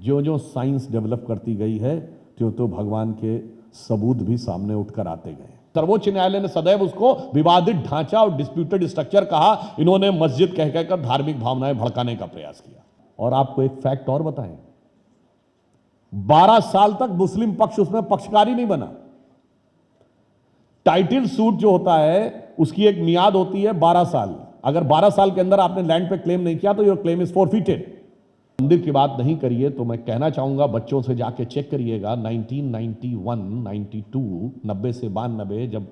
जो जो science develop करती गई है तो भगवान के सबूत भी सामने उठकर आते गए। सर्वोच्च न्यायालय ने सदैव उसको विवादित ढांचा और डिस्प्यूटेड स्ट्रक्चर कहा। इन्होंने मस्जिद कह कहकर धार्मिक भावनाएं भड़काने का प्रयास किया। और आपको एक फैक्ट और बताएं, 12 साल तक मुस्लिम पक्ष उसमें पक्षकारी नहीं बना। टाइटल सूट जो होता है उसकी एक मियाद होती है 12 साल। अगर 12 साल के अंदर आपने लैंड पे क्लेम नहीं किया तो योर क्लेम इज फॉरफिटेड। मंदिर की बात नहीं करिए तो मैं कहना चाहूंगा, बच्चों से जाके चेक करिएगा 1991, 92, 90 से 92 जब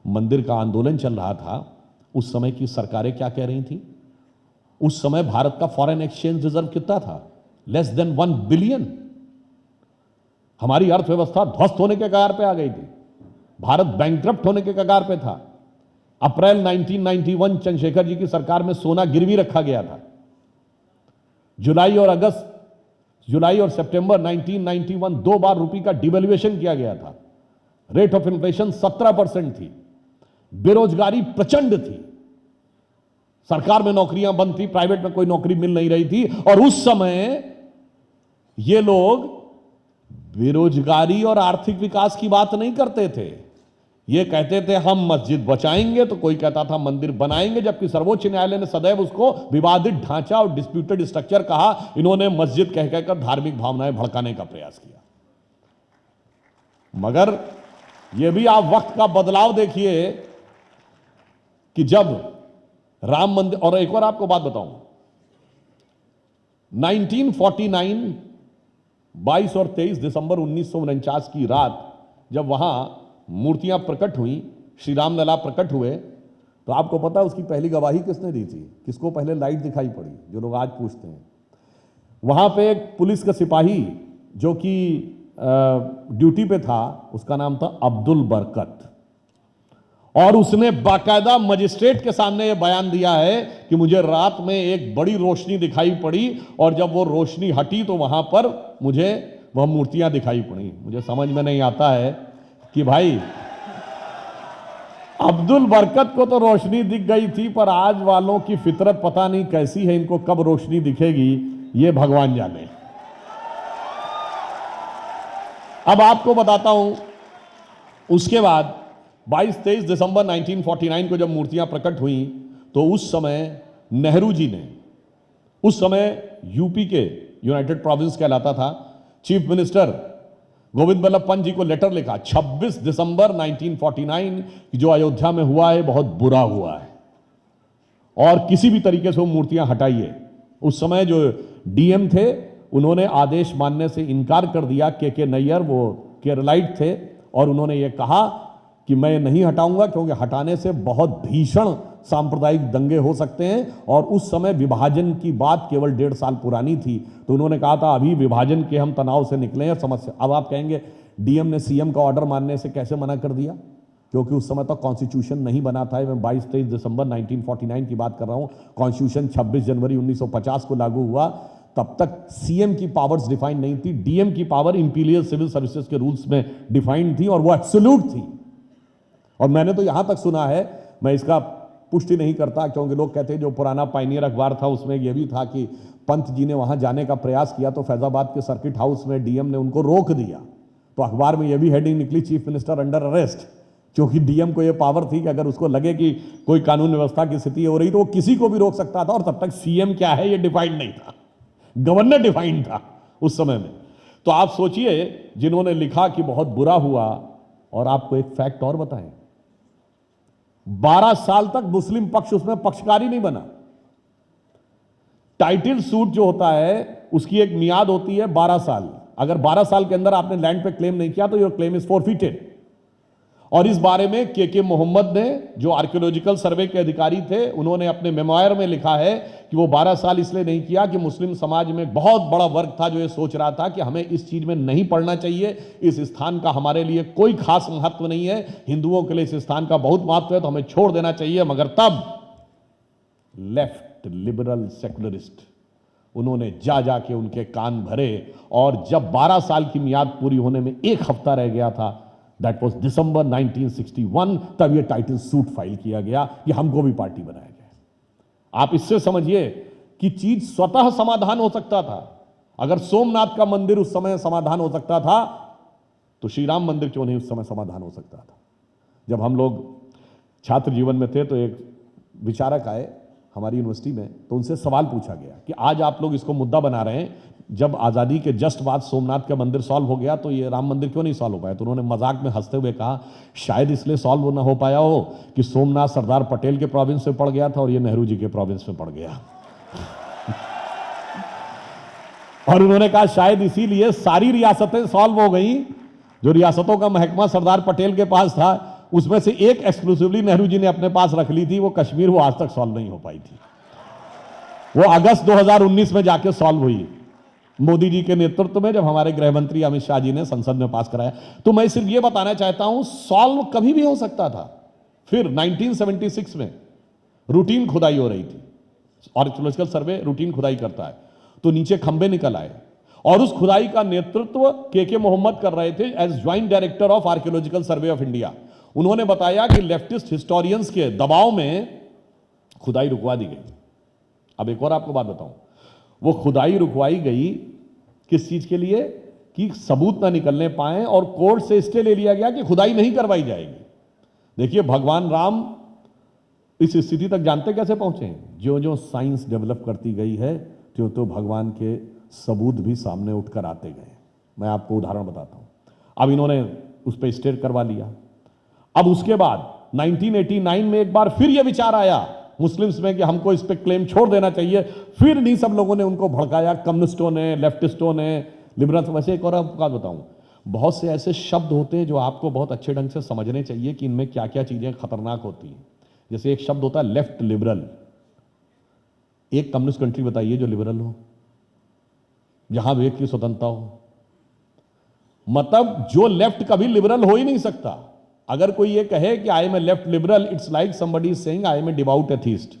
मंदिर का आंदोलन चल रहा था, उस समय की सरकारें क्या कह रही थी? उस समय भारत का फॉरेन एक्सचेंज रिजर्व कितना था? Less than 1 billion. हमारी अर्थव्यवस्था ध्वस्त होने के कगार पे आ गई थी। भारत बैंकक्रप्ट होने के कगार पे था। अप्रैल 1991 चंद्रशेखर जी की सरकार में सोना गिरवी रखा गया था। जुलाई और सितंबर 1991 2 बार रुपये का डिवैल्यूएशन किया गया था। रेट ऑफ इन्फ्लेशन 17% थी। बेरोजगारी प्रचंड थी। सरकार में नौकरियां बंद थी, प्राइवेट में कोई नौकरी मिल नहीं रही थी। और उस समय ये लोग बेरोजगारी और आर्थिक विकास की बात नहीं करते थे। ये कहते थे हम मस्जिद बचाएंगे, तो कोई कहता था मंदिर बनाएंगे। जबकि सर्वोच्च न्यायालय ने सदैव उसको विवादित ढांचा और डिस्प्यूटेड स्ट्रक्चर कहा। इन्होंने मस्जिद कह कहकर धार्मिक भावनाएं भड़काने का प्रयास किया। मगर यह भी आप वक्त का बदलाव देखिए कि जब राम मंदिर, और एक और आपको बात बताऊं, 1949 22 और 23 दिसंबर 1949 की रात जब वहां मूर्तियां प्रकट हुई, श्री राम लला प्रकट हुए, तो आपको पता है उसकी पहली गवाही किसने दी थी? किसको पहले लाइट दिखाई पड़ी? जो लोग आज पूछते हैं। वहां पे एक पुलिस का सिपाही जो कि ड्यूटी पे था, उसका नाम था अब्दुल बरकत, और उसने बाकायदा मजिस्ट्रेट के सामने यह बयान दिया है कि मुझे रात में एक बड़ी रोशनी दिखाई पड़ी और जब वो रोशनी हटी तो वहां पर मुझे वह मूर्तियां दिखाई पड़ी। मुझे समझ में नहीं आता है कि भाई अब्दुल बरकत को तो रोशनी दिख गई थी, पर आज वालों की फितरत पता नहीं कैसी है, इनको कब रोशनी दिखेगी ये भगवान जाने। अब आपको बताता हूं, उसके बाद 22-23 दिसंबर 1949 को जब मूर्तियां प्रकट हुई तो उस समय नेहरू जी ने, उस समय यूपी के यूनाइटेड प्रोविंस कहलाता था, चीफ मिनिस्टर गोविंद बल्लभ पंत जी को लेटर लिखा 26 दिसंबर 1949 जो अयोध्या में हुआ है बहुत बुरा हुआ है और किसी भी तरीके से वो मूर्तियां हटाइए। उस समय जो डीएम थे उन्होंने आदेश मानने से इनकार कर दिया। के नैयर वो केरलाइट थे और उन्होंने ये कहा कि मैं नहीं हटाऊंगा क्योंकि हटाने से बहुत भीषण सांप्रदायिक दंगे हो सकते हैं। और उस समय विभाजन की बात केवल 1.5 साल पुरानी थी, तो उन्होंने कहा था अभी विभाजन के हम तनाव से निकले हैं समस्या। अब आप कहेंगे डीएम ने सीएम का ऑर्डर मानने से कैसे मना कर दिया? क्योंकि उस समय तक कॉन्स्टिट्यूशन नहीं बना था। मैं 22-23 दिसंबर 1949 की बात कर रहा हूं। कॉन्स्टिट्यूशन 26 जनवरी 1950 को लागू हुआ। तब तक सीएम की पावर्स डिफाइंड नहीं थी। डीएम की पावर इंपीरियल सिविल सर्विसेज के रूल्स में डिफाइंड थी और वो एब्सोल्यूट थी। और मैंने तो यहां तक सुना है, मैं इसका पुष्टि नहीं करता क्योंकि लोग कहते हैं जो पुराना पायनियर अखबार था उसमें यह भी था कि पंत जी ने वहां जाने का प्रयास किया तो फैजाबाद के सर्किट हाउस में डीएम ने उनको रोक दिया। तो अखबार में यह भी हेडिंग निकली चीफ मिनिस्टर अंडर अरेस्ट, क्योंकि डीएम को यह पावर थी कि अगर उसको लगे कि कोई कानून व्यवस्था की स्थिति हो रही तो वो किसी को भी रोक सकता था। और तब तक सीएम क्या है यह डिफाइंड नहीं था, गवर्नर डिफाइंड था उस समय में। तो आप सोचिए जिन्होंने लिखा कि बहुत बुरा हुआ। और आपको एक फैक्ट और बताएं, 12 साल तक मुस्लिम पक्ष उसमें पक्षकारी नहीं बना। टाइटल सूट जो होता है उसकी एक मियाद होती है 12 साल। अगर 12 साल के अंदर आपने लैंड पे क्लेम नहीं किया तो योर क्लेम इज फॉरफिटेड। और इस बारे में के मोहम्मद ने, जो आर्कियोलॉजिकल सर्वे के अधिकारी थे, उन्होंने अपने मेमोयर में लिखा है कि वो 12 साल इसलिए नहीं किया कि मुस्लिम समाज में बहुत बड़ा वर्ग था जो ये सोच रहा था कि हमें इस चीज में नहीं पढ़ना चाहिए, इस स्थान का हमारे लिए कोई खास महत्व नहीं है, हिंदुओं के लिए इस स्थान का बहुत महत्व है तो हमें छोड़ देना चाहिए। मगर तब लेफ्ट लिबरल सेकुलरिस्ट उन्होंने जाके उनके कान भरे और जब 12 साल की मियाद पूरी होने में 1 हफ्ता रह गया था, दैट वाज दिसंबर 1961, तब ये टाइटल सूट फाइल किया गया कि हमको भी पार्टी बनाया गया। आप इससे समझिए कि चीज स्वतः समाधान हो सकता था। अगर सोमनाथ का मंदिर उस समय समाधान हो सकता था तो श्री राम मंदिर क्यों नहीं उस समय समाधान हो सकता था। जब हम लोग छात्र जीवन में थे तो एक विचारक आए हमारी यूनिवर्सिटी में, तो उनसे सवाल पूछा गया कि आज आप लोग इसको मुद्दा बना रहे हैं, जब आज़ादी के जस्ट बाद सोमनाथ का मंदिर सॉल्व हो गया तो ये राम मंदिर क्यों नहीं सॉल्व हो पाया। तो उन्होंने मजाक में हंसते हुए कहा, शायद इसलिए सॉल्व ना हो पाया हो कि सोमनाथ सरदार पटेल के प्रोविंस में पड़ गया था और ये नेहरू जी के प्रोविंस में पड़ गया। और उन्होंने कहा शायद इसीलिए सारी रियासतें सॉल्व हो गई, जो रियासतों का महकमा सरदार पटेल के पास था उसमें से एक एक्सक्लूसिवली नेहरू जी ने अपने पास रख ली थी, वो कश्मीर, वो आज तक सॉल्व नहीं हो पाई थी। वो अगस्त 2019 में जाके सॉल्व हुई मोदी जी के नेतृत्व में, जब हमारे गृह मंत्री अमित शाह जी ने संसद में पास कराया। तो मैं सिर्फ ये बताना चाहता हूं, सॉल्व कभी भी हो सकता था। फिर 1976 में रूटीन खुदाई हो रही थी, आर्कियोलॉजिकल सर्वे रूटीन खुदाई करता है, तो नीचे खंबे निकल आए और उस खुदाई का नेतृत्व के मोहम्मद कर रहे थे as joint director of archaeological survey of India. उन्होंने बताया कि लेफ्टिस्ट हिस्टोरियंस के दबाव में खुदाई रुकवा दी गई। अब एक और आपको बात बताऊं, वो खुदाई रुकवाई गई किस चीज के लिए कि सबूत ना निकलने पाए, और कोर्ट से स्टे ले लिया गया कि खुदाई नहीं करवाई जाएगी। देखिए भगवान राम इस स्थिति तक जानते कैसे पहुंचे, जो जो साइंस डेवलप करती गई है त्यों तो भगवान के सबूत भी सामने उठकर आते गए। मैं आपको उदाहरण बताता हूं। अब इन्होंने उस पर स्टे करवा लिया। अब उसके बाद 1989 में एक बार फिर यह विचार आया मुस्लिम्स में कि हमको इस पे क्लेम छोड़ देना चाहिए। फिर नहीं सब लोगों ने उनको भड़काया, कम्युनिस्टों ने, लेफ्टिस्टों ने, लिबरल्स। वैसे एक और आपको बात बताऊं, बहुत से ऐसे शब्द होते हैं जो आपको बहुत अच्छे ढंग से समझने चाहिए कि इनमें क्या क्या चीजें खतरनाक होती हैं। जैसे एक शब्द होता है लेफ्ट लिबरल। एक कम्युनिस्ट कंट्री बताइए जो लिबरल हो, जहां विवेक की स्वतंत्रता हो। मतलब जो लेफ्ट कभी लिबरल हो ही नहीं सकता। अगर कोई ये कहे कि I am a left liberal, it's like somebody is saying I am a devout atheist.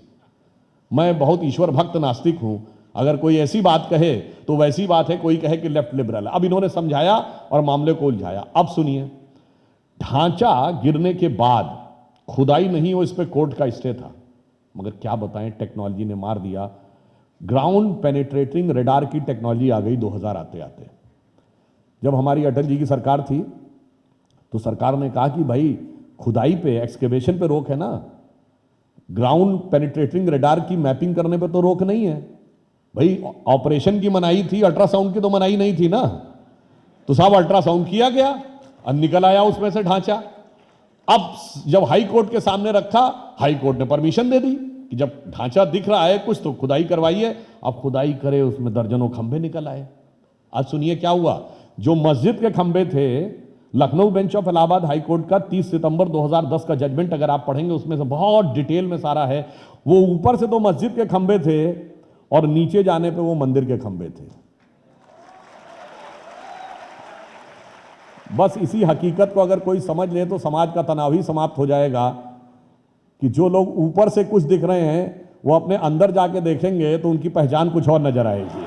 मैं बहुत ईश्वर भक्त नास्तिक हूं। अगर कोई ऐसी बात कहे तो वैसी बात है कोई कहे कि लेफ्ट लिबरल। अब इन्होंने समझाया और मामले को उलझाया। अब सुनिए, ढांचा गिरने के बाद खुदाई नहीं हो, इस पे कोर्ट का स्टे था, मगर क्या बताएं टेक्नोलॉजी ने मार दिया। ग्राउंड पेनिट्रेटिंग रेडार की टेक्नोलॉजी आ गई 2000 आते आते। जब हमारी अटल जी की सरकार थी तो सरकार ने कहा कि भाई खुदाई पे, एक्सकेवेशन पे रोक है ना, ग्राउंड पेनिट्रेटिंग रेडार की मैपिंग करने पे तो रोक नहीं है। भाई ऑपरेशन की मनाही थी, अल्ट्रासाउंड की तो मनाही नहीं थी ना। तो साहब अल्ट्रासाउंड किया गया और निकल आया उसमें से ढांचा। अब जब हाई कोर्ट के सामने रखा, हाई कोर्ट ने परमिशन दे दी कि जब ढांचा दिख रहा है कुछ तो खुदाई करवाइए। अब खुदाई करे, उसमें दर्जनों खंभे निकल आए। आज सुनिए क्या हुआ। जो मस्जिद के खंभे थे, Lucknow bench of Allahabad high court का 30 सितंबर 2010 का जजमेंट अगर आप पढ़ेंगे उसमें से बहुत डिटेल में सारा है। वो ऊपर से तो मस्जिद के खंभे थे और नीचे जाने पे वो मंदिर के खंभे थे। बस इसी हकीकत को अगर कोई समझ ले तो समाज का तनाव ही समाप्त हो जाएगा कि जो लोग ऊपर से कुछ दिख रहे हैं वो अपने अंदर जाके देखेंगे तो उनकी पहचान कुछ और नजर आएगी।